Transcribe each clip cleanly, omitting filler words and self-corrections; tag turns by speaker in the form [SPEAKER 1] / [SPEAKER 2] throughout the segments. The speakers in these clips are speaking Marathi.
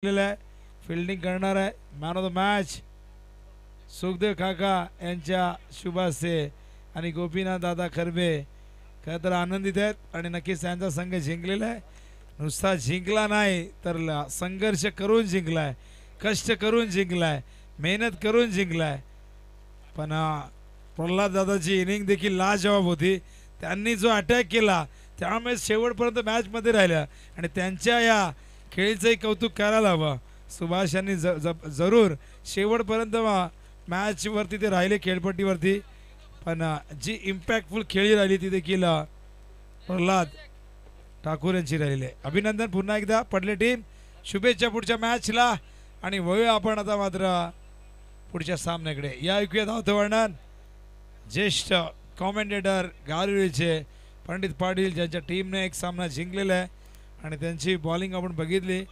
[SPEAKER 1] फिल्डिंग करणार आहे man of the match Sukhdev काका यांच्या शुभास्ते आणि गोपीनाथ दादा खरबे खरं तर आनंदित आहेत आणि नक्कीच त्यांचा संघ जिंकलेला आहे. नुसता जिंकला नाही तर संघर्ष करून जिंकलाय, कष्ट करून जिंकलाय, मेहनत करून जिंकलाय. पण प्रल्हाद दादाची इनिंग देखील लाजवाब होती. त्यांनी जो अटॅक केला त्यामुळे शेवटपर्यंत मॅचमध्ये राहिल्या आणि त्यांच्या या खेळीचंही कौतुक करायला हवं. सुभाष यांनी जरूर शेवटपर्यंत मॅचवरती ते राहिले खेळपट्टीवरती, पण जी इम्पॅक्टफुल खेळी राहिली ती देखील प्रल्हाद ठाकूर यांची राहिलेली आहे. अभिनंदन पुन्हा एकदा पडले टीम. शुभेच्छा पुढच्या मॅचला आणि वळूया आपण आता मात्र पुढच्या सामन्याकडे. या ऐकूया धावतं वर्णन ज्येष्ठ कॉमेंटेटर गारविळीचे पंडित पाटील ज्यांच्या टीमने एक सामना जिंकलेला आहे आणि त्यांची बॉलिंग आपण बघितली.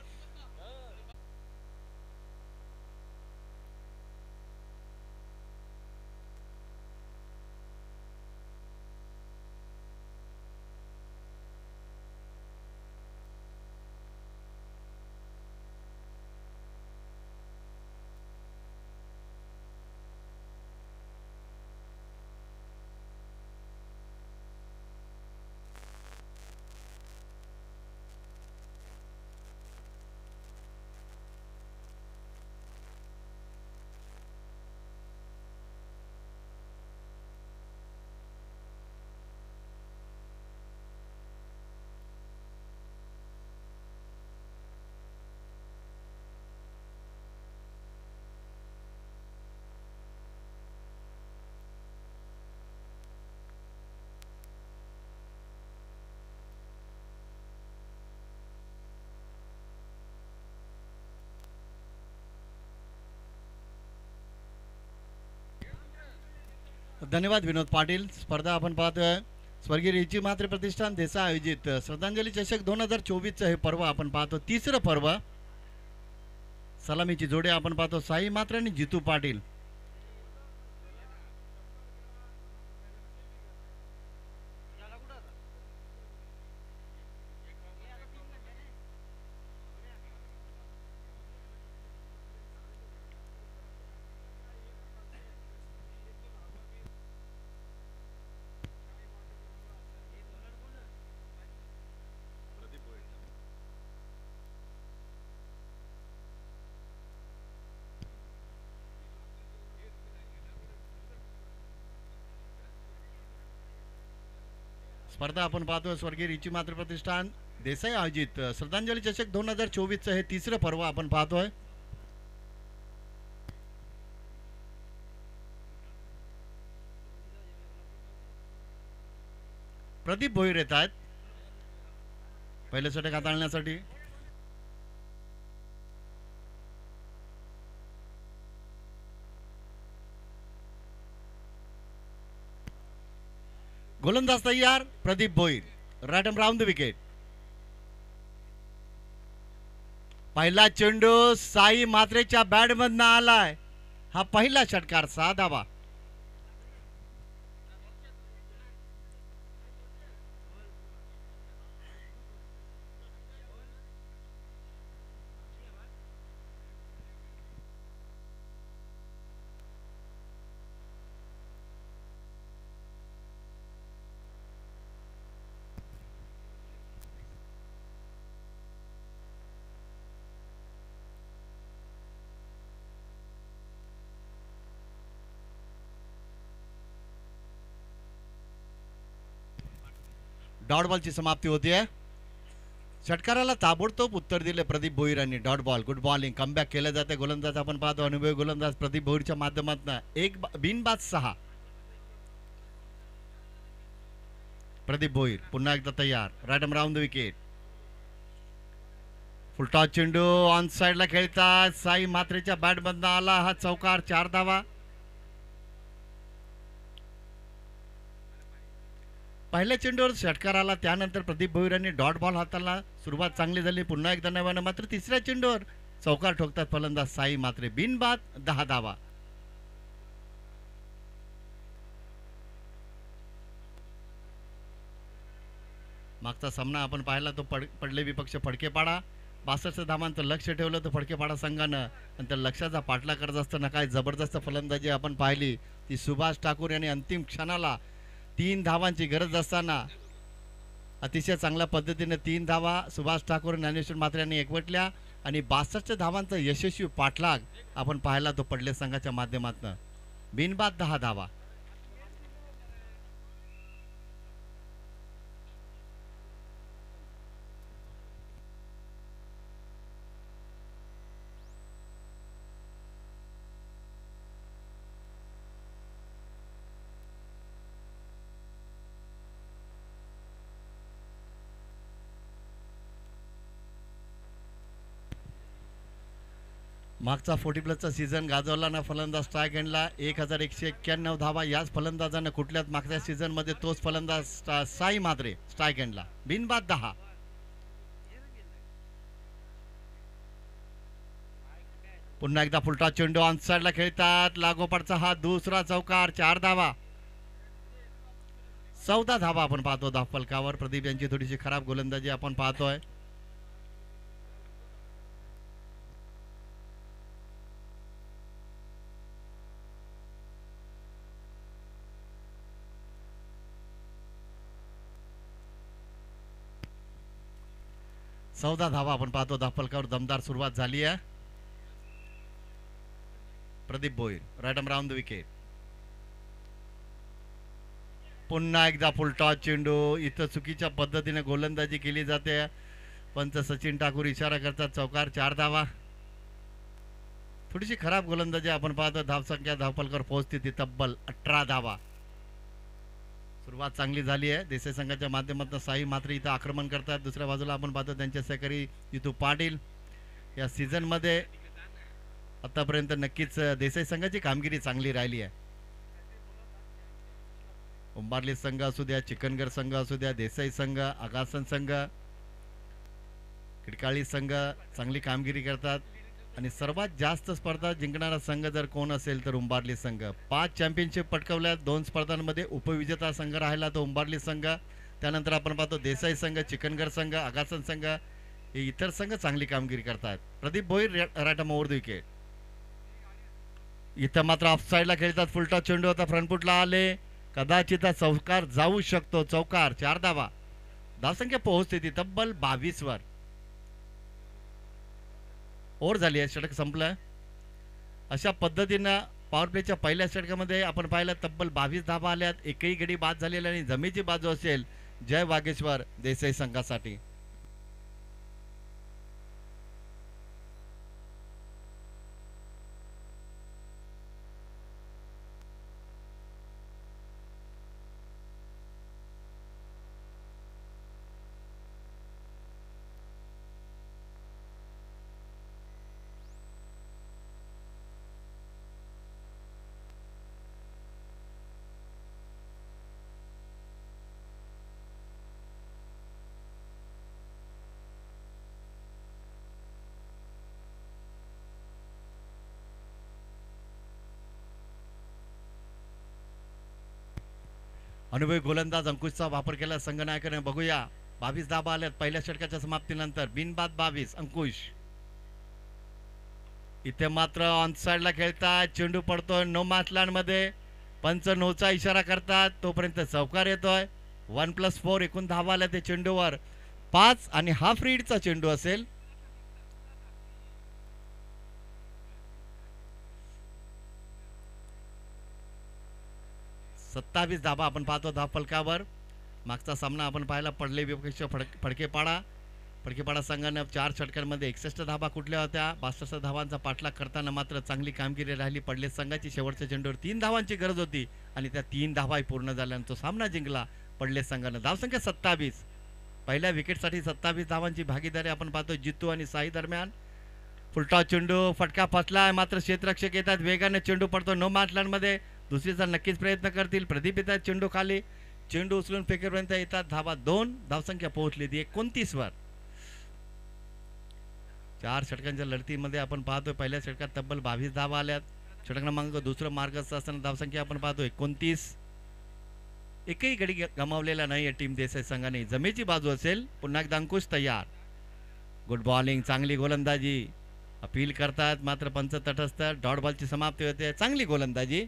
[SPEAKER 2] धन्यवाद विनोद पाटील. स्पर्धा आपण पाहतोय स्वर्गीय रिची मात्रे प्रतिष्ठान देसाई आयोजित श्रद्धांजली चषक 2024 हे पर्व आपण पाहतो. तिसरं पर्व. सलामीची जोडी आपण पाहतो साई मात्रे आणि जितू पाटील. स्पर्धा आपण पाहतोय स्वर्गीय रिची मात्र प्रतिष्ठान देसाई आयोजित श्रद्धांजली चषक 2024 हे तिसरं पर्व आपण पाहतोय. प्रदीप भोईर येत आहेत पहिल्या षटक हाताळण्यासाठी. गोलंदाज तयार Pradeep Bhoir. Right hand round the wicket. पहिला चेंडू साई मात्रेच्या बॅट मधनं आलाय. हा पहिला षटकार 6 धावा. डॉट बॉलची समाप्ती होतीये. षटकाराला ताबडतोब उत्तर दिले प्रदीप भोईर यांनी. Dot ball. Good bowling. Comeback केलं जाते. गोलंदाज आपण पाहतो अनुभवी गोलंदाज प्रदीप भोईरच्या माध्यमातून एक बिनबाद 6. प्रदीप भोईर पुन्हा एकदा तयार. Right hand round the wicket. Full toss चेंडू ऑन साइडला खेळतात. साई मात्रेच्या बॅट मधनं आला हा चौकार. 4 धावा. पहिल्या चेंडूवर षटकार आला त्यानंतर प्रदीप भोईर यांनी डॉट बॉल हाताळला. सुरुवात चांगली झाली. पुन्हा एकदा नव्यानं मात्र तिसऱ्या चेंडूवर चौकार ठोकतात फलंदाज साई मात्रे. बिनबाद 10 धावा. मागचा सामना आपण पाहिला तो पडले विपक्ष फडकेपाडा 62 धावांचं लक्ष ठेवलं होतं फडकेपाडा संघानं आणि त्या लक्षाचा पाठला करत असताना काय जबरदस्त फलंदाजी आपण पाहिली ती सुभाष ठाकूर यांनी अंतिम क्षणाला 3 धावांची गरज असताना अतिशय चांगल्या पद्धतीने 3 धावा सुभाष ठाकूर ज्ञानेश्वर म्हात्रे यांनी एकवटल्या आणि 62 धावांचा यशस्वी पाठलाग आपण पाहिला तो पडले संघाच्या माध्यमातून बिनबाद 10 धावा. मागचा 40+ सीझन गाजवला ना फलंदाज स्ट्राईक एंडला 1191 धावा. याच फलंदाजानं कुठल्याच मागच्या सीझन मध्ये तोच फलंदाज साई म्हात्रे स्ट्राईक एंडला बिनबाद 10. पुन्हा एकदा फुलटा चेंडू ऑन साइडला खेळतात. लागोपाठचा हा दुसरा चौकार 4 धावा. 14 धावा आपण पाहतो धावफलकावर. प्रदीप यांची थोडीशी खराब गोलंदाजी आपण पाहतोय. चौदा धावा आपण पाहतो धावफलकावर. दमदार सुरुवात झाली आहे. Pradeep Bhoir right arm round the wicket. पुन्हा एकदा फुलटॉस चेंडू. इथं चुकीच्या पद्धतीने गोलंदाजी केली जाते. पंच सचिन ठाकूर इशारा करतात चौकार 4 धावा. थोडीशी खराब गोलंदाजी आपण पाहतो. धावसंख्या धावफलकावर पोहोचते ती तब्बल 18 धावा. सुरुवात चांगली झाली आहे देसाई संघाच्या माध्यमातून. साई म्हात्रे इथं आक्रमण करतात. दुसऱ्या बाजूला आपण पाहतो त्यांचे सहकारी जितू पाटील. या सीझन मध्ये आतापर्यंत नक्कीच देसाई संघाची कामगिरी चांगली राहिली आहे. उंबारली संघ असू द्या, चिकनगर संघ असू द्या, देसाई संघ, आगासन संघ, खिडकाळी संघ चांगली कामगिरी करतात. आणि सर्वात जास्त स्पर्धा जिंकणारा संघ जर कोण असेल तर उंबारली संघ. 5 चॅम्पियनशिप पटकवल्या. 2 स्पर्धांमध्ये उपविजेता संघ राहिला तो उंबारली संघ. त्यानंतर आपण पाहतो देसाई संघ, चिकनगर संघ, आगासन संघ हे इतर संघ चांगली कामगिरी करतात. Pradeep Bhoir right arm over the wicket. इथं मात्र ऑफ साइडला खेळतात. फुलटॉस चेंडू होता फ्रंटफुटला आले. कदाचित चौकार जाऊ शकतो. चौकार 4 धावा. धावसंख्या पोहोचते ती तब्बल 22 वर. ओव्हर झाली आहे. षटक संपलं. अशा पद्धतीनं पॉवर प्लेच्या पहिल्या षटकामध्ये आपण पाहिलं तब्बल 22 धावा आल्यात. एकही गडी बाद झालेला आणि जमेची बाजू असेल जय वागेश्वर देसाई संघासाठी. अनुभवी गोलंदाज अंकुशचा वापर केला संघनायकाने. बघूया 22 धावा आल्यात पहिल्या षटकाच्या समाप्तीनंतर. बिनबाद 22 अंकुश. इथे मात्र ऑन साइडला खेळतात. चेंडू पडतोय नो मॅचलँड मध्ये. पंच नोचा इशारा करतात. तोपर्यंत चौकार येतोय. 1+4 एकूण धावा आल्या ते चेंडूवर. 5 आणि हाफ रीडचा चेंडू असेल. सत्तावीस धावा आपण पाहतो धावफलकावर. मागचा सामना आपण पाहिला पडले विपक्ष फडकेपाडा संघाने 4 षटकांमध्ये 61 धावा कुठल्या होत्या. 62 धावांचा पाठलाग करताना मात्र चांगली कामगिरी राहिली पडले संघाची. शेवटच्या चेंडूवर 3 धावांची गरज होती आणि त्या 3 धावाही पूर्ण झाल्याने तो सामना जिंकला पडले संघाने. धावसंख्या 27. पहिल्या विकेटसाठी 27 धावांची भागीदारी आपण पाहतो जितू आणि साई दरम्यान. फुलटॉस चेंडू फटका फसला मात्र क्षेत्ररक्षक येतात. वेगाने चेंडू पडतो नो मॅचलँड मध्ये. दुसरीचा नक्कीच प्रयत्न करतील. प्रदीप येतात चेंडू खाली. चेंडू उचलून फेकेपर्यंत येतात. धावा 2. धावसंख्या पोहोचली ती 29 वर. 4 षटकांच्या लढतीमध्ये आपण पाहतोय पहिल्या षटकात तब्बल 22 धावा आल्यात. षटक क्रमांक दुसरं मार्गस्थ असताना धावसंख्या आपण पाहतो 29. एकही गडी गमावलेला नाही टीम देसाई संघाने. जमेची बाजू असेल. पुन्हा एकदा अंकुश तयार. गुड बॉलिंग, चांगली गोलंदाजी. अपील करतात मात्र पंच तटस्थ. डॉट बॉलची समाप्ती होते. चांगली गोलंदाजी.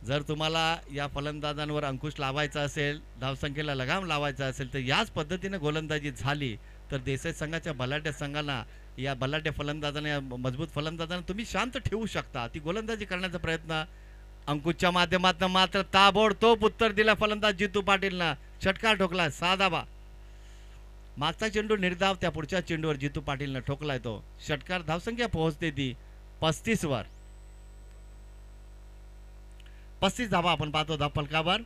[SPEAKER 2] जर तुम्हाला या फलंदाजांवर अंकुश लावायचा असेल, धावसंख्येला लगाम लावायचा असेल तर याच पद्धतीने गोलंदाजी झाली तर देसाई संघाच्या बलाढ्य संघाला, या बलाढ्य फलंदाजांना, या मजबूत फलंदाजांना तुम्ही शांत ठेवू शकता. ती गोलंदाजी करण्याचा प्रयत्न अंकुशच्या माध्यमातून मात्र ताबडतोब उत्तर दिला फलंदाज जितू पाटीलनं. षटकार ठोकला, 6 धावा. मागचा चेंडू निर्धाव, त्या पुढच्या चेंडूवर जितू पाटीलनं ठोकलाय तो षटकार. धावसंख्या पोहोचते ती 35 वर. 35 धावा आपण पाहतो धावफलकावर.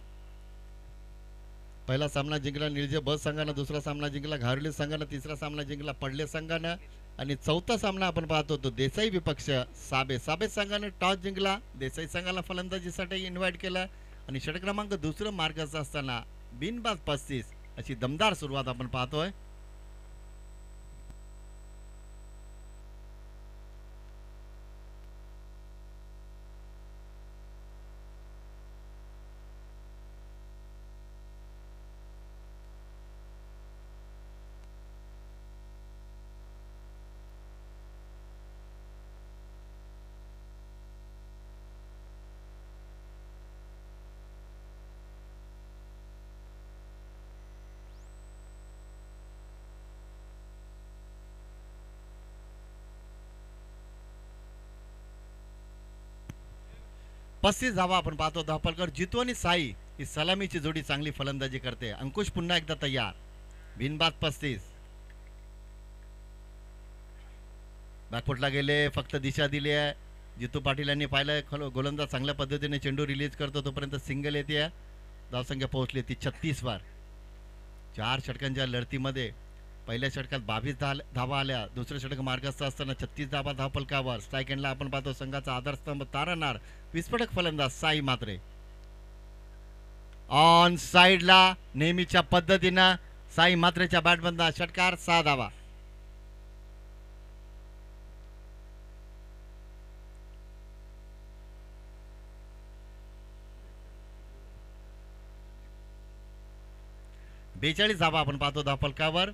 [SPEAKER 2] पहिला सामना जिंकला निळजे ब संघानं, दुसरा सामना जिंकला घारुली संघानं, तिसरा सामना जिंकला पडले संघानं आणि चौथा सामना आपण पाहतो तो देसाई विपक्ष साबे संघाने टॉस जिंकला. देसाई संघाला फलंदाजीसाठी इन्व्हाइट केलं आणि षटक क्रमांक दुसरं मार्गाचा असताना बिनबाद 35 अशी दमदार सुरुवात आपण पाहतोय. पस्तीस धावा आपण पाहतो धावफलकावर. जितू आणि साई ही सलामीची जोडी चांगली फलंदाजी करते. अंकुश पुन्हा एकदा तयार. बिनबाद 35. बॅकफुटला गेले, फक्त दिशा दिली आहे. जितू पाटील यांनी पाहिलं गोलंदाज चांगल्या पद्धतीने चेंडू रिलीज करतो तोपर्यंत सिंगल येते. धावसंख्या पोहोचली ती 36 वर. 4 षटकांच्या लढतीमध्ये पहिल्या षटकात 22 धावा आल्या. दुसऱ्या षटक मार्गस्थ असताना 36 धावा धावफलकावर. स्ट्राईक एंडला आपण पाहतो संघाचा आधारस्तंभ तारणार विस्फोटक फलंदाज साई मात्रे. ऑन साइडला नेहमीच्या पद्धतीनं साई मात्रेच्या बॅटमधला षटकार, 6 धावा. बेचाळीस धावा आपण पाहतो धावफलकावर.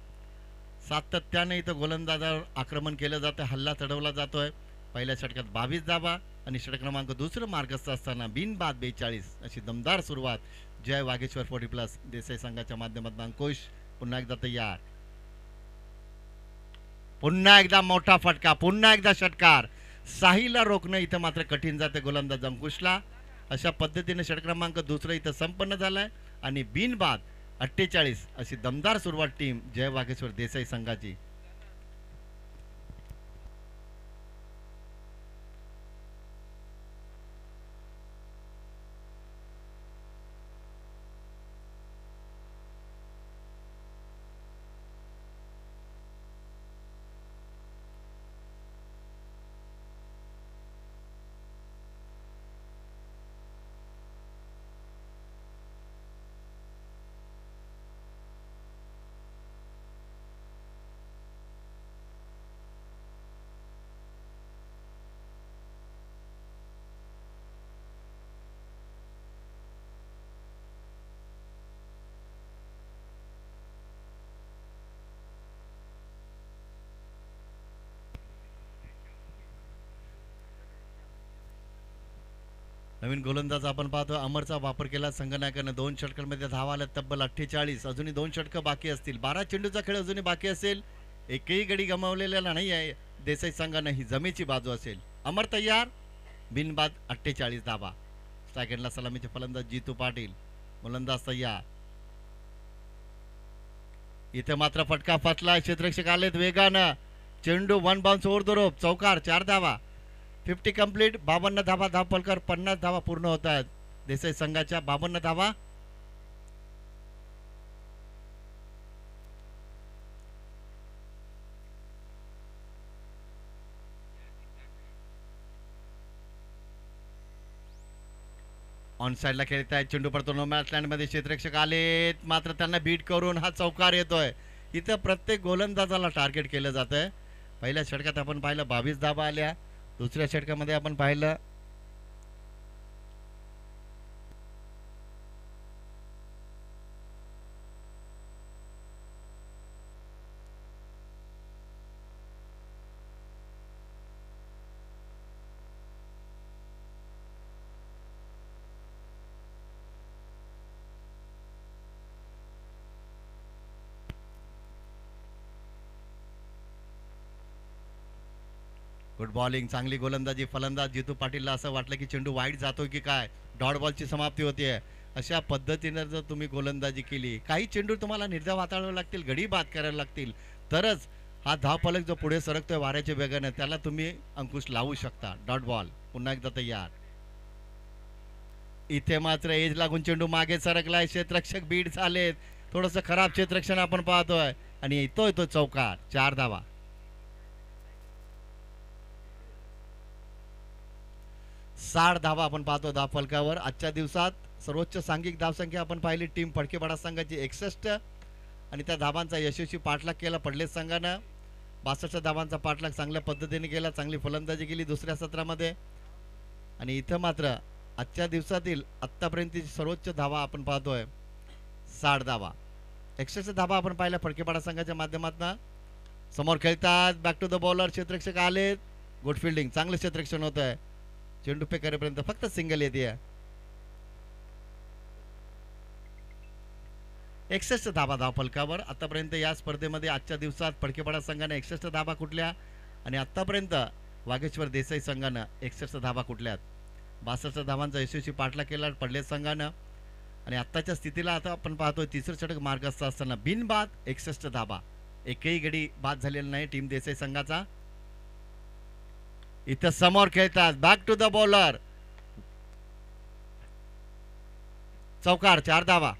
[SPEAKER 2] सातत्याने इथं गोलंदाजावर आक्रमण केलं जातं, हल्ला चढवला जातोय. पहिल्या षटकात 22 धावा आणि षटक क्रमांक दुसरं मार्गस्थ असताना बिनबाद 42 अशी दमदार सुरुवात. जय वागेश्वर 40+ देसाई संघाच्या माध्यमातून अंकुश पुन्हा एकदा तयार. पुन्हा एकदा मोठा फटका, पुन्हा एकदा षटकार. साहीला रोखणं इथं मात्र कठीण जाते गोलंदाज अंकुशला. अशा पद्धतीने षटक क्रमांक दुसरं इथं संपन्न झालाय आणि बिनबाद 48 अशी दमदार सुरुवात टीम जय वागेश्वर देसाई संघाची. नवीन गोलंदाज आपण पाहतो अमरचा वापर केला संघनायकानं. 2 षटकांमध्ये धावा आल्या तब्बल 48. अजूनही 2 षटकं बाकी असतील. 12 चेंडूचा खेळ अजूनही बाकी असेल. एकही गडी गमावलेला नाही आहे देसाई संघानं. ही जमेची बाजू असेल. अमर तयार. बिनबाद 48 धावा. सेकंडला सलामीचे फलंदाज जितू पाटील. गोलंदाज तयार. इथे मात्र फटका फसला. क्षेत्ररक्षक आलेत वेगानं. चेंडू 1 बाउन्स ओव्हर द रोप. चौकार, 4 धावा. 50 कंप्लीट. 52 धावा धावफलकावर. 50 धावा पूर्ण होत आहेत देसाई संघाच्या. 52 धावा. ऑन साइडला खेळत आहेत. चेंडू पडतो नो मॅच लँड मध्ये. क्षेत्ररक्षक आलेत मात्र त्यांना बीट करून हा चौकार येतोय. इथं प्रत्येक गोलंदाजाला टार्गेट केलं जातंय. पहिल्या षटकात आपण पाहिलं 22 धावा आल्या. दुसऱ्या षटकामध्ये आपण पाहिलं गुड बॉलिंग, चांगली गोलंदाजी. फलंदाज जितू पाटीलला असं वाटलं की चेंडू वाईट जातो की काय, डॉट बॉलची समाप्ती होतीये. अशा पद्धतीने जर तुम्ही गोलंदाजी केली, काही चेंडू तुम्हाला निर्धाव हाताळावे लागतील, गडी बाद करायला लागतील, तरच हा धावफलक जो पुढे सरकतोय वाऱ्याच्या वेगाने त्याला तुम्ही अंकुश लावू शकता. डॉट बॉल पुन्हा एकदा तयार. इथे मात्र एज लागून चेंडू मागे सरकलाय. क्षेत्ररक्षक बीड झालेत. थोडस खराब क्षेत्ररक्षण आपण पाहतोय आणि येतोय तो चौकार. 4 धावा. 60 धावा आपण पाहतो धावफलकावर. आजच्या दिवसात सर्वोच्च सांघिक धावसंख्या आपण पाहिली टीम फडकेपाडा संघाची 61 आणि त्या धावांचा यशस्वी पाठलाग केला पडलेच संघानं. 62 धावांचा पाठलाग चांगल्या पद्धतीने केला. चांगली फलंदाजी केली दुसऱ्या सत्रामध्ये. आणि इथं मात्र आजच्या दिवसातील आत्तापर्यंतची सर्वोच्च धावा आपण पाहतोय 60 धावा. 61 धावा आपण पाहिल्या फडकेपाडा संघाच्या माध्यमातून. समोर खेळतात, बॅक टू द बॉलर, क्षेत्ररक्षक आलेत. गुड फिल्डिंग, चांगलं क्षेत्ररक्षण होत आहे. चेंडू पे करेपर्यंत फक्त सिंगल येते. 61 धावा धावफलकावर आतापर्यंत या स्पर्धेमध्ये. आजच्या दिवसात फडकेपाडा संघाने 61 धावा कुठल्या आणि आतापर्यंत वागेश्वर देसाई संघानं 61 धावा कुठल्यात. 62 धावांचा यशस्वी पाठलाग केला पडले संघानं. आणि आत्ताच्या स्थितीला आता आपण पाहतोय तिसरं षटक मार्गस्थ असताना बिनबाद 61 धावा. एकही गडी बाद झालेला नाही टीम देसाई संघाचा. इथं समोर खेळतात, बॅक टू द बॉलर, चौकार. 4 धावा.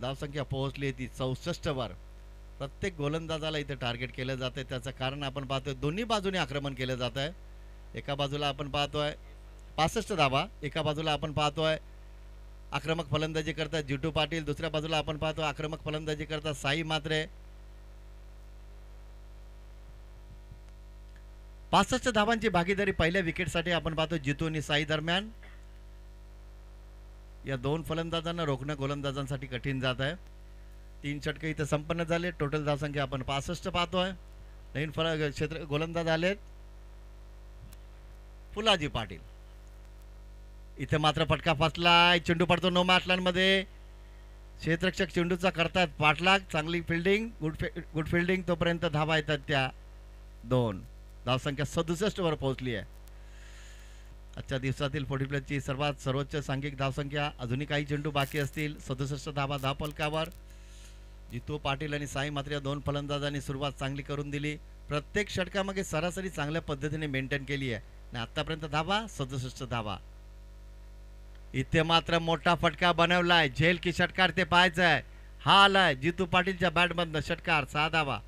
[SPEAKER 2] धावसंख्या पोहोचली ती 64 वर. प्रत्येक गोलंदाजाला इथे टार्गेट केलं जातंय. त्याचं कारण आपण पाहतोय दोन्ही बाजूने आक्रमण केलं जात आहे. एका बाजूला आपण पाहतोय 65 धावा, एका बाजूला आपण पाहतोय आक्रमक फलंदाजी करतात जितू पाटील, दुसऱ्या बाजूला आपण पाहतो आक्रमक फलंदाजी करतात साई म्हात्रे. 65 धावांची भागीदारी पहिल्या विकेटसाठी आपण पाहतो जितू आणि साई दरम्यान. या दोन फलंदाजांना रोखणं गोलंदाजांसाठी कठीण जात आहे. 3 षटके इथं संपन्न झाले. टोटल धावसंख्या आपण 65 पाहतोय. नवीन क्षेत्र गोलंदाज आलेत फुलाजी पाटील. इथे मात्र फटका फसलाय. चेंडू पडतो नो मॅटलँडमध्ये. क्षेत्ररक्षक चेंडूचा करतात पाठलाग. चांगली फिल्डिंग, गुड फिल्डिंग. तोपर्यंत धावा येतात त्या 2. धावसंख्या 67 वर पोहोचली आहे. आजच्या दिवसातील 40 प्लसची सर्वोच्च सांघिक धावसंख्या. अजूनही काही चेंडू बाकी असतील. 67 धावा धावफलकावर. जितू पाटील आणि साई मात्र या 2 फलंदाजांनी सुरुवात चांगली करून दिली. प्रत्येक षटकामागे सरासरी चांगल्या पद्धतीने मेंटेन केली आहे आणि आतापर्यंत धावा 67 धावा. इथे मात्र मोठा फटका बनवलाय. झेल की षटकार ते पाहायचं आहे. हा आलाय जितू पाटीलच्या बॅटमधनं षटकार. 6 धावा.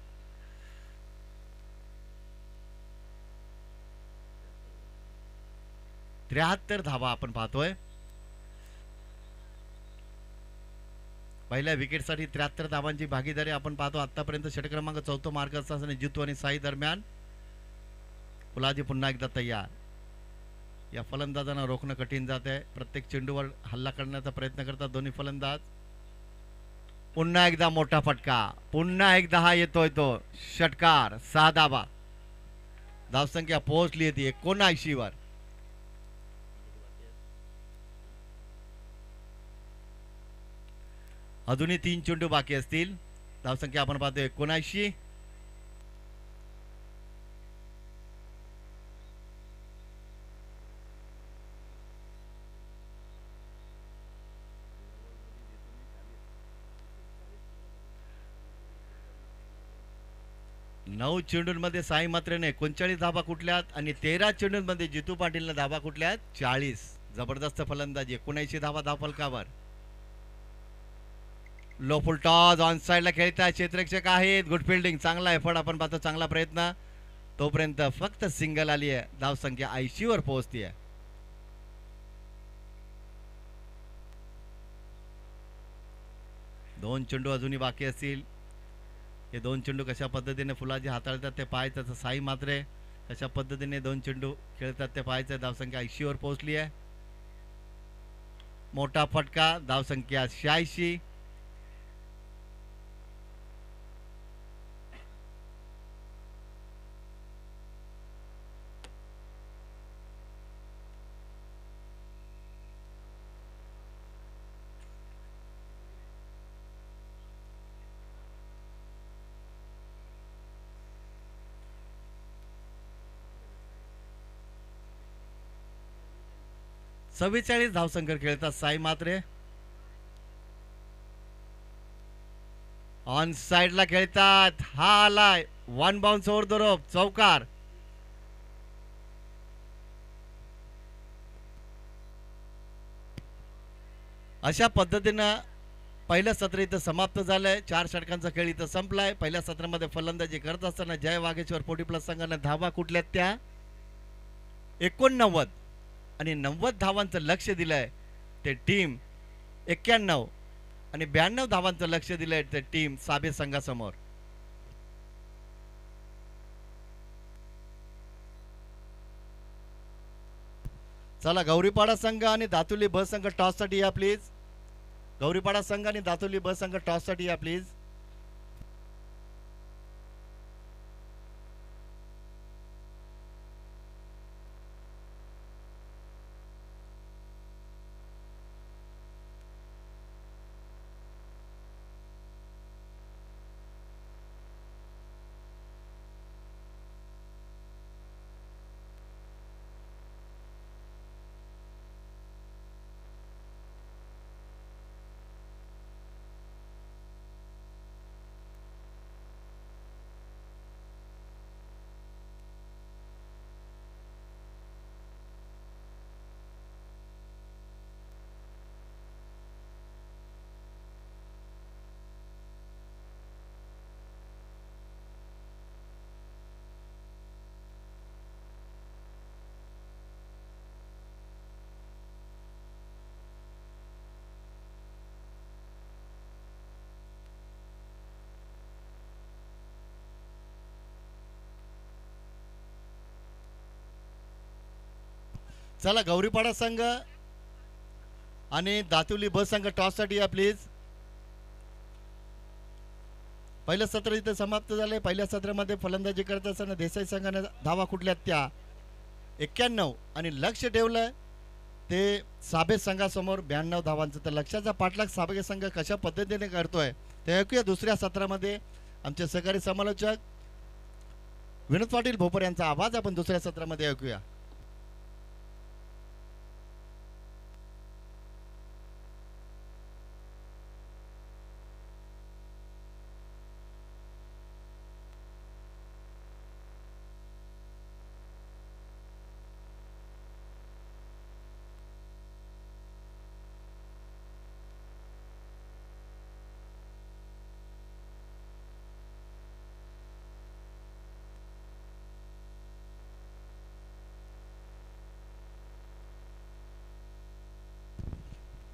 [SPEAKER 2] त्र्याहत्तर धावा आपण पाहतोय. पहिल्या विकेटसाठी 73 धावांची भागीदारी आपण पाहतो. आतापर्यंत षटक क्रमांक 4 मार्क असताना जितू आणि साई दरम्यान. फुलाजी पुन्हा एकदा तयार. या फलंदाजांना रोखणं कठीण जात आहे. प्रत्येक चेंडूवर हल्ला करण्याचा प्रयत्न करतात दोन्ही फलंदाज. पुन्हा एकदा मोठा फटका. पुन्हा एकदा हा येतोय तो षटकार. 6 धावा. धावसंख्या पोहोचली होती 79 वर. अजूनही 3 चेंडू बाकी असतील. धावसंख्या आपण पाहतो 79. नऊ चेंडूंमध्ये साई मात्रेने 39 धावा कुठल्यात आणि 13 चेंडूंमध्ये जितू पाटीलने धावा कुठल्यात 40. जबरदस्त फलंदाजी. 79 धावा धावफलकावर. लो फुल टॉस ऑन साइडला खेळतात. क्षेत्ररक्षक आहेत. Good fielding. चांगला एफर्ट आपण पाहतो. चांगला प्रयत्न. तोपर्यंत फक्त सिंगल आली आहे. धावसंख्या 80 वर पोहोचती आहे. दोन चेंडू अजूनही बाकी असतील. हे 2 चेंडू कशा पद्धतीने फुलाजी हाताळतात ते पाहायचं. साई मात्रे कशा पद्धतीने 2 चेंडू खेळतात ते पाहायचं. धावसंख्या 80 वर पोहोचली आहे. मोठा फटका. धावसंख्या 86. 44 धावसंख्या खेळतात साई मात्रे. ऑन साइडला खेळतात. हा आलाय one bounce over the rope, चौकार. अशा पद्धतीनं पहिलं सत्र इथं समाप्त झालंय. 4 षटकांचा खेळ इथं संपलाय. पहिल्या सत्रामध्ये फलंदाजी करत असताना जय वाघेश्वर 40 प्लस संघाने धावा कुठल्या त्या 89 आणि 90 धावांचं लक्ष दिलंय ते टीम 91 आणि 92 धावांचं लक्ष दिलंय ते टीम साबे संघासमोर. चला गौरीपाडा संघ आणि दातुली ब संघ टॉस साठी या प्लीज. गौरीपाडा संघ आणि दातुली ब संघ टॉस साठी या प्लीज. चला गौरीपाडा संघ आणि दातुली ब संघ टॉस साठी या प्लीज. पहिलं सत्र इथे समाप्त झाले. पहिल्या सत्रामध्ये फलंदाजी करत असताना देसाई संघाने धावा कुठल्या त्या 91 आणि लक्ष ठेवलं ते साबे संघासमोर 92 धावांचं. तर लक्षाचा पाठलाग साबे संघ कशा पद्धतीने करतोय ते ऐकूया दुसऱ्या सत्रामध्ये. आमचे सहकारी समालोचक विनोद पाटील भोपर यांचा आवाज आपण दुसऱ्या सत्रामध्ये ऐकूया.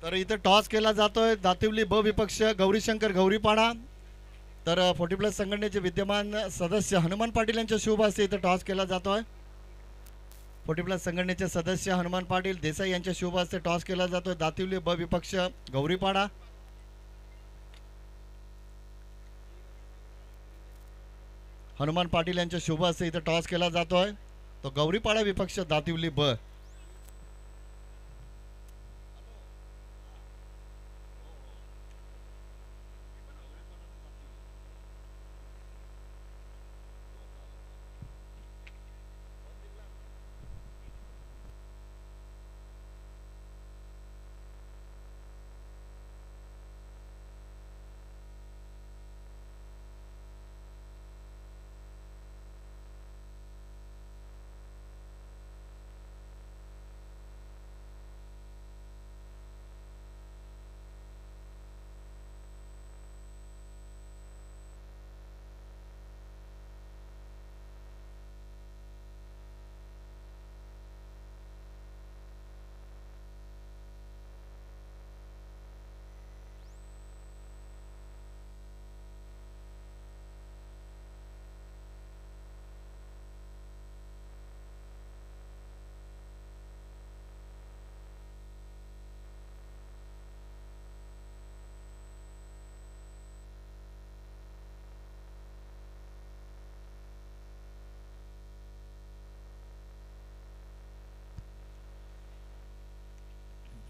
[SPEAKER 2] तर इथे टॉस केला जातोय दातिवली ब विपक्ष गौरीशंकर गौरीपाडा. तर 40 प्लस संघटनेचे विद्यमान सदस्य हनुमान पाटील यांच्या शुभ हस्ते इथे टॉस केला जातोय. 40 प्लस संघटनेचे सदस्य हनुमान पाटील देसाई यांच्या शुभ हस्ते टॉस केला जातोय दातिवली ब विपक्ष गौरीपाडा. हनुमान पाटील यांच्या शुभ हस्ते इथे टॉस केला जातोय. तो गौरीपाडा विपक्ष दातिवली ब.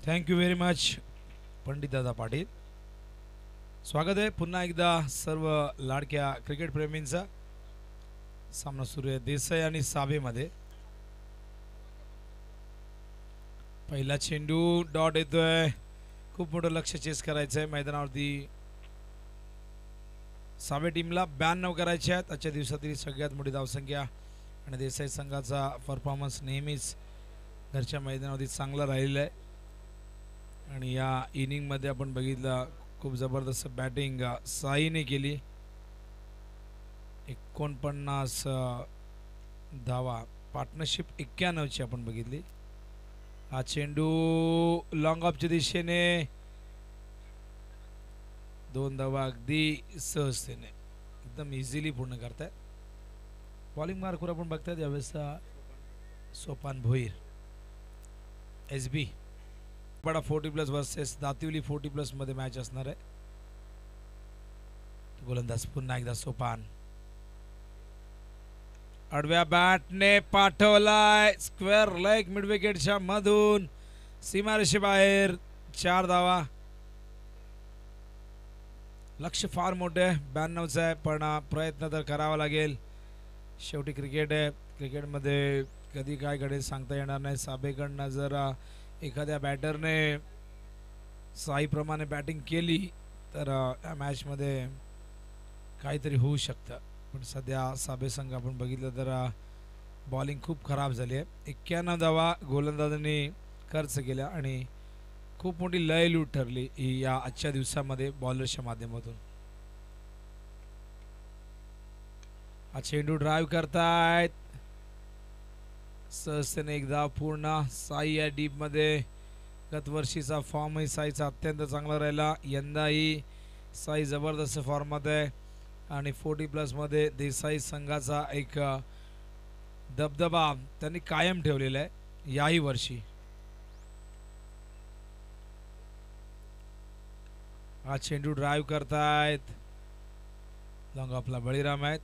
[SPEAKER 1] Thank you very much Pandit Dada Patil. स्वागत आहे पुन्हा एकदा सर्व लाडक्या क्रिकेट प्रेमींचा. सामना सुरू आहे देसाई आणि साबेमध्ये. पहिला चेंडू डॉट येतोय. खूप मोठं लक्ष चेस करायचं आहे मैदानावरती. सावे टीमला 92 करायचे आहेत. आजच्या दिवसातील सगळ्यात मोठी धावसंख्या आणि देसाई संघाचा परफॉर्मन्स नेहमीच घरच्या मैदानावरती चांगला राहिलेला आहे. आणि या इनिंगमध्ये आपण बघितलं खूप जबरदस्त बॅटिंग साईने केली. 49 धावा, पार्टनरशिप 91ची आपण बघितली. हा चेंडू लॉंग ऑफच्या दिशेने 2 धावा अगदी सहजतेने एकदम इझिली पूर्ण करतायत. बॉलिंग मार्कवर आपण बघतायत यावेळेस सोपान भोईर SB बडा 40+ वर्सेस दातिवली 40+ मध्ये मॅच असणार आहे. गोलंदाज पुन्हा एकदा सोपान. आडव्या बॅटने पाठवलाय स्क्वेअर लेग मिड विकेटच्या मधून सीमारेषे बाहेर. 4 धावा. लक्ष फार मोठे आहे 92चं आहे पण प्रयत्न तर करावा लागेल. शेवटी क्रिकेट आहे. क्रिकेटमध्ये कधी काय घडेल सांगता येणार नाही. साबेकडनं जर एखाद्या बॅटरने साईप्रमाणे बॅटिंग केली तर या मॅचमध्ये काहीतरी होऊ शकतं. पण सध्या साबे संघ आपण बघितलं तर बॉलिंग खूप खराब झाली आहे. 91 धावा गोलंदाजांनी खर्च केल्या आणि खूप मोठी लय लूट ठरली ही या आजच्या दिवसामध्ये बॉलर्सच्या माध्यमातून. हा चेंडू ड्राईव्ह करतायत सहजतेने एकदा पूर्ण. साई या डीप मध्ये गतवर्षीचा फॉर्मही साईचा अत्यंत चांगला राहिला. यंदाही साई जबरदस्त फॉर्ममध्ये आहे आणि 40+ मध्ये देसाई संघाचा एक दबदबा त्यांनी कायम ठेवलेला आहे याही वर्षी. हा चेंडू ड्राईव्ह करतायत. लॉंग ऑफला बळीराम आहेत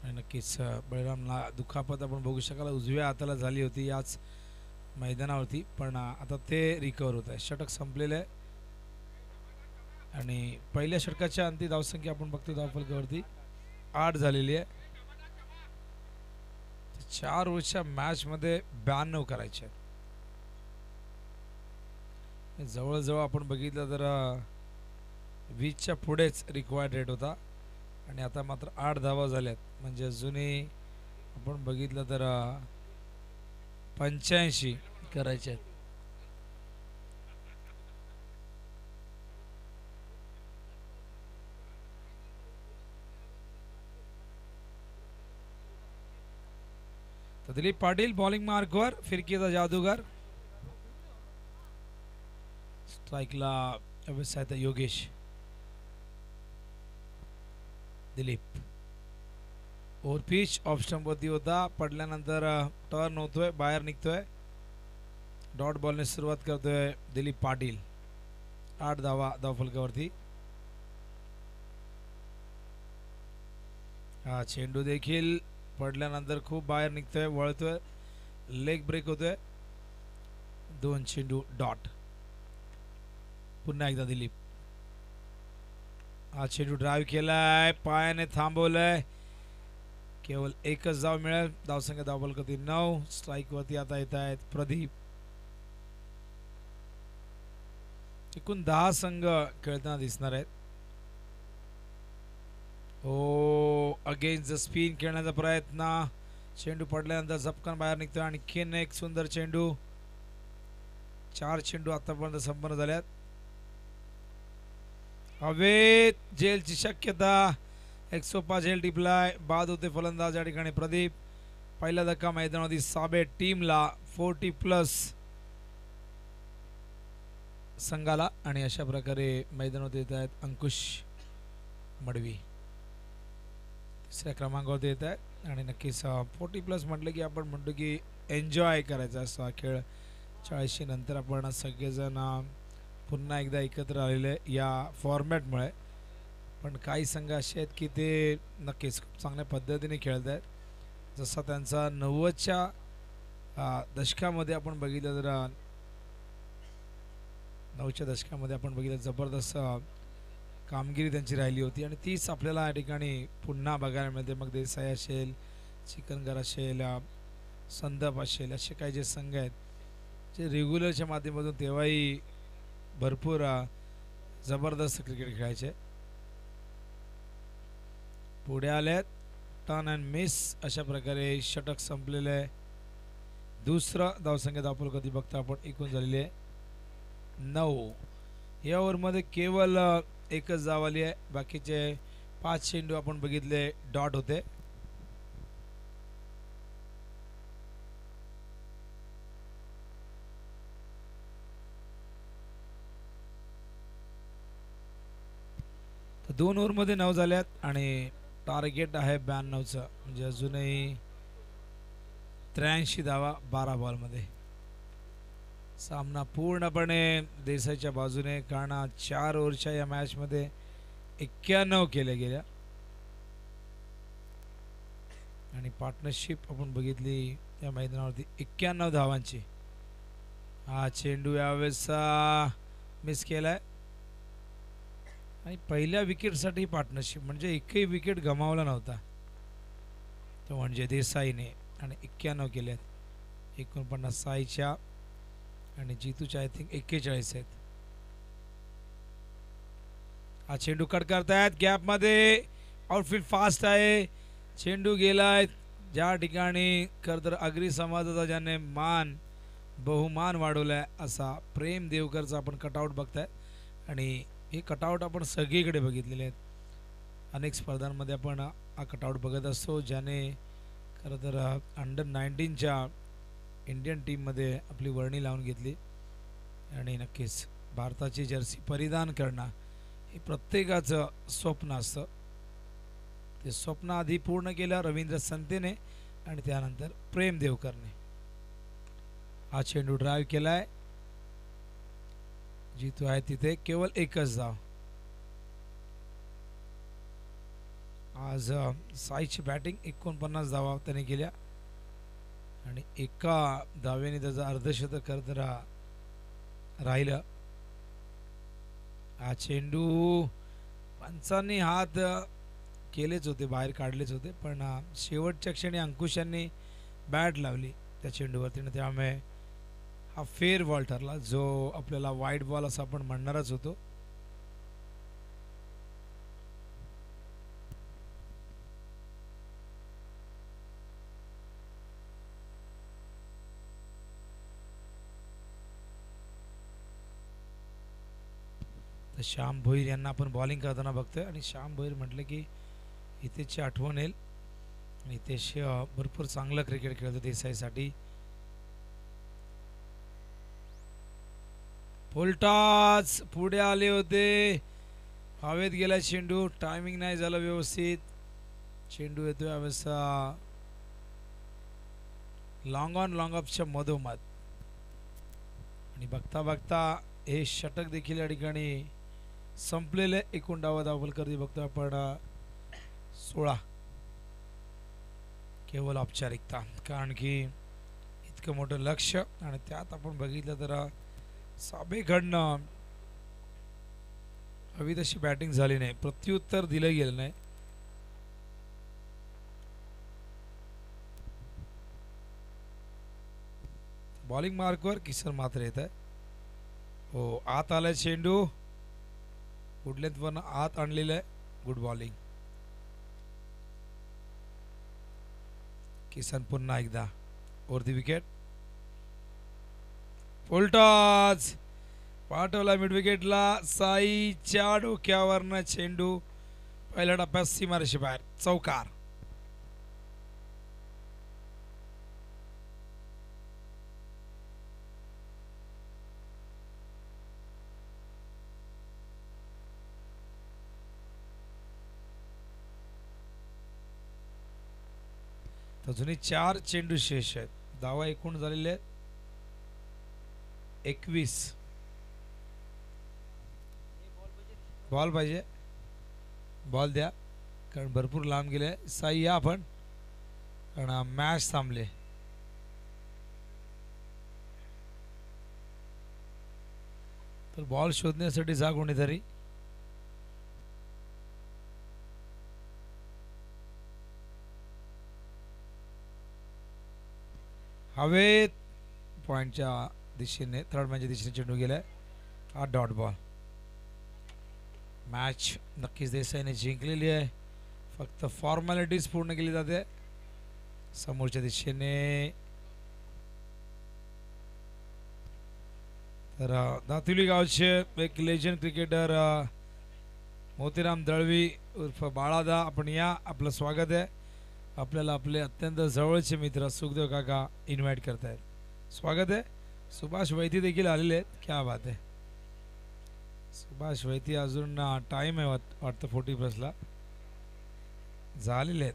[SPEAKER 1] आणि नक्कीच बळीरामला दुखापत आपण बघू शकाल. उजव्या हाताला झाली होती याच मैदानावरती पण आता ते रिकवर होत आहे. षटक संपलेलं आहे आणि पहिल्या षटकाच्या अंतिम धावसंख्या आपण बघतो धावफलकावरती 8 झालेली आहे. 4 ओव्हरच्या मॅच मध्ये 92 करायचे. जवळजवळ आपण बघितलं तर 20च्या पुढेच रिक्वायर्ड रेट होता आणि आता मात्र 8 धावा झाल्यात. म्हणजे अजूनही आपण बघितलं तर 85 करायचे आहेत. तर दिलीप पाटील बॉलिंग मार्कवर. फिरकीचा जादूगार. स्ट्राईकला व्यवसाय Yogesh. Dilip over pitch off स्टंपवरती होता. पडल्यानंतर टर्न होतोय बाहेर निघतोय. डॉट बॉलने सुरुवात करतोय दिलीप पाटील. 8 धावा धावफलकावरती. हा चेंडू देखील पडल्यानंतर खूप बाहेर निघतोय वळतोय. लेग ब्रेक होतोय. 2 चेंडू डॉट. पुन्हा एकदा दिलीप. हा चेंडू ड्राईव्ह केलाय पायाने थांबवलंय. केवळ एकच धाव मिळेल. धावसंख्या धावफलकावरती 9. स्ट्राईक वरती आता येत आहेत प्रदीप. एकूण 10 संघ खेळताना दिसणार आहेत. ओ अगेन्स्ट द स्पिन खेळण्याचा प्रयत्न. चेंडू पडल्यानंतर झपकन बाहेर निघतोय. आणखीन एक सुंदर चेंडू. 4 चेंडू आतापर्यंत संपन्न झाल्यात. हवेत झेलची शक्यता. एक सोपा झेल टिपलाय. बाद होते फलंदाज या ठिकाणी प्रदीप. पहिला धक्का मैदानावरती साबे टीमला 40+ संघाला आणि अशा प्रकारे मैदानावर येत आहेत अंकुश मडवी. तिसऱ्या क्रमांकावर येत आहेत आणि नक्कीच 40+ म्हटलं की आपण म्हणतो की एन्जॉय करायचा असा खेळ. 40 नंतर आपण सगळेजण पुन्हा एकदा एकत्र आलेले या फॉर्मॅटमुळे. पण काही संघ असे आहेत की ते नक्कीच खूप चांगल्या पद्धतीने खेळत आहेत. जसा त्यांचा 90च्या दशकामध्ये आपण बघितलं तर 9च्या दशकामध्ये आपण बघितलं जबरदस्त कामगिरी त्यांची राहिली होती आणि तीच आपल्याला या ठिकाणी पुन्हा बघायला मिळते. मग देसाई असेल, चिकनगर असेल, संदप असेल, असे काही जे संघ आहेत रेग्युलरच्या माध्यमातून तेव्हाही भरपूर जबरदस्त क्रिकेट खेळायचे. पुढे आलेत टर्न अँड मिस अशा प्रकारे षटक संपलेलं आहे. दुसरा धावसंख्या धावफल कधी बघता आपण एकूण झालेली आहे 9. या ओव्हरमध्ये केवळ एकच धाव आली आहे. बाकीचे 5 चेंडू आपण बघितले डॉट होते. तर 2 ओव्हरमध्ये 9 झाल्यात आणि टार्गेट आहे 92चं, म्हणजे अजूनही 83 धावा 12 बॉलमध्ये. सामना पूर्णपणे देसाईच्या बाजूने, कारण 4 ओव्हरच्या या मॅचमध्ये 91 केल्या गेल्या आणि पार्टनरशिप आपण बघितली या मैदानावरती 91 धावांची. हा चेंडू यावेळेस मिस केलाय आणि पहिल्या विकेटसाठी पार्टनरशिप, म्हणजे एकही विकेट गमावला नव्हता तो म्हणजे देसाईने, आणि 91 केल्यात. 49 साईच्या आणि जीतूच्या आय थिंक 41 आहेत. हा चेंडू कट करतायत गॅपमध्ये. आउटफील्ड फास्ट आहे. चेंडू गेलाय ज्या ठिकाणी खरं आगरी समाजाचा ज्याने बहुमान वाढवलाय असा प्रेम देवकरचा आपण कटआउट बघताय. आणि हे कटआउट आपण सगळीकडे बघितलेले आहेत. अनेक स्पर्धांमध्ये आपण हा कटआउट बघत असतो, ज्याने खरं तर अंडर-19च्या इंडियन टीममध्ये आपली वर्णी लावून घेतली. आणि नक्कीच भारताची जर्सी परिधान करणं हे प्रत्येकाचं स्वप्न असतं. ते स्वप्न आधी पूर्ण केलं रवींद्र संतेने आणि त्यानंतर प्रेम देवकरने. हा चेंडू ड्राईव्ह केलाय. जीतू आहे तिथे केवळ एकच धाव. आज साईची बॅटिंग 49 धावा त्याने केल्या आणि एका धावेने त्याचं अर्धशतक करत राहिलं. हा चेंडू पंचांनी हात केलेच होते, बाहेर काढलेच होते, पण शेवटच्या क्षणी अंकुश यांनी बॅट लावली त्या चेंडूवरती, त्यामुळे हा फेअर बॉल ठरला, जो आपल्याला वाईट बॉल असं आपण म्हणणारच होतो. श्याम भोईर यांना आपण बॉलिंग करताना बघतोय आणि श्याम भोईर म्हटलं की हितेशची आठवण येईल. हितेश भरपूर चांगलं क्रिकेट खेळतो देसाईसाठी. फुलटॉस पुढे आले होते, हवेत गेला चेंडू, टायमिंग नाही झालं व्यवस्थित. चेंडू येतोय यावेळेस लॉंग ऑन लॉंग ऑफच्या मधोमध आणि बघता बघता हे षटक देखील या ठिकाणी संपलेले. एकूण डावा धावफल करते बघतो आपण 16. केवळ औपचारिकता, कारण की इतकं मोठं लक्ष आणि त्यात आपण बघितलं तर साबेकडनं हवी तशी बॅटिंग झाली नाही, प्रत्युत्तर दिलं गेलं नाही. बॉलिंग मार्कवर किसन मात्र येत आहे. हो, आत आलाय चेंडू, गुडलेंथ वन आत आणलेलं आहे. Good bowling. किसन पुन्हा एकदा वरती विकेट. फुलटॉस पाठवला मिड विकेटला. साईच्या डोक्यावरनं चेंडू पहिल्या टप्प्यात सीमारेषे बाहेर, चौकार. अजूनही 4 चेंडू शेष आहेत. धावा एकूण झालेले आहेत 21. बॉल पाहिजे, बॉल द्या, कारण भरपूर लांब गेले. साई या आपण, कारण मॅच थांबले. तर बॉल शोधण्यासाठी जा कोणीतरी. हवेत पॉइंटच्या दिशेने थर्ड मॅनच्या दिशेने चेंडू गेलाय. हा डॉट बॉल. मॅच नक्कीच देसाईने जिंकलेली आहे. फक्त फॉर्मॅलिटीज पूर्ण केली जाते समोरच्या दिशेने. तर दातिवली गावचे एक लेजंड क्रिकेटर मोतीराम दळवी उर्फ बाळादा, आपण या, आपलं स्वागत आहे. आपल्याला आपले अत्यंत जवळचे मित्र सुखदेव काका इन्व्हाइट करतायत. स्वागत आहे. सुभाष वैती देखील आलेले आहेत. क्या बात आहे. सुभाष वैती अजून टाइम आहे वाटतं 40+ला झालेले आहेत.